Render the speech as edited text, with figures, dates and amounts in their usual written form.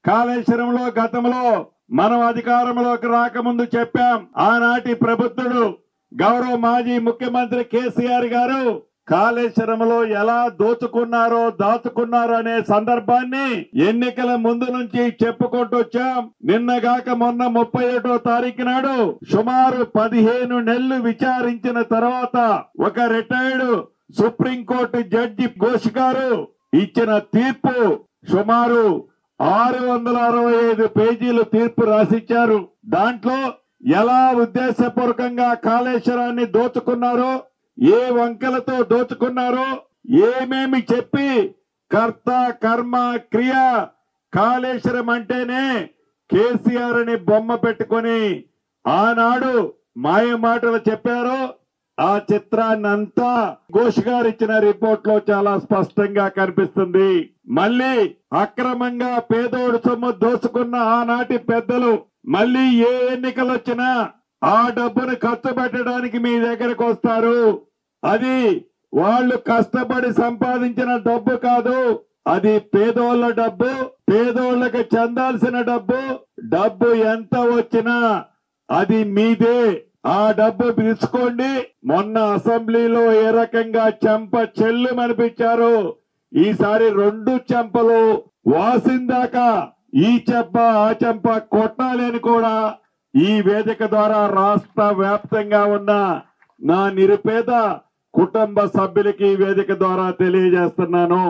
కాళేశ్వరంలో గతంలో మనం అధికారంలోకి రాకముందు చెప్పాం. ఆనాటి ప్రభుత్వుడు గౌరవ మాజీ ముఖ్యమంత్రి కేసీఆర్ గారు కాళేశ్వరంలో ఎలా దాచుకున్నారో అనే సందర్భాన్ని ఎన్నికల ముందు నుంచి చెప్పుకుంటూ వచ్చాం. నిన్నగాక మొన్న 31వ తారీఖు నాడు సుమారు 15 నెలలు విచారించిన తర్వాత ఒక రిటైర్డ్ సుప్రీంకోర్టు జడ్జి ఘోష్ గారు ఇచ్చిన తీర్పు సుమారు 665 పేజీలు తీర్పు రాసిచ్చారు. దాంట్లో ఎలా ఉద్దేశపూర్వకంగా కాళేశ్వరాన్ని దోచుకున్నారో, ఏ వంకలతో దోచుకున్నారో ఏమేమి చెప్పి కర్త కర్మ క్రియ కాళేశ్వరం అంటేనే కేసీఆర్ అని బొమ్మ పెట్టుకొని ఆనాడు మాయ మాటలు చెప్పారో ఆ చిత్రాన్నంతా ఘోష్ గారు ఇచ్చిన రిపోర్ట్ లో చాలా స్పష్టంగా కనిపిస్తుంది. మళ్ళీ అక్రమంగా పేదోడు సొమ్ము దోచుకున్న ఆనాటి పెద్దలు మళ్ళీ ఏ ఎన్నికలు వచ్చినా ఆ డబ్బును ఖర్చు పెట్టడానికి మీ దగ్గరకు వస్తారు. అది వాళ్ళు కష్టపడి సంపాదించిన డబ్బు కాదు, అది పేదోళ్ల డబ్బు, పేదోళ్లకు చెందాల్సిన డబ్బు. డబ్బు ఎంత వచ్చినా అది మీదే, ఆ డబ్బు తీసుకోండి. మొన్న అసెంబ్లీలో ఏ రకంగా చెంప చెల్లు అనిపించారు, ఈసారి 2 చెంపలు వాసిందాకా ఈ చెంప ఆ చెంప కొట్టాలి అని కూడా ఈ వేదిక ద్వారా రాష్ట్ర వ్యాప్తంగా ఉన్న నా నిరుపేద కుటుంబ సభ్యులకి ఈ వేదిక ద్వారా తెలియజేస్తున్నాను.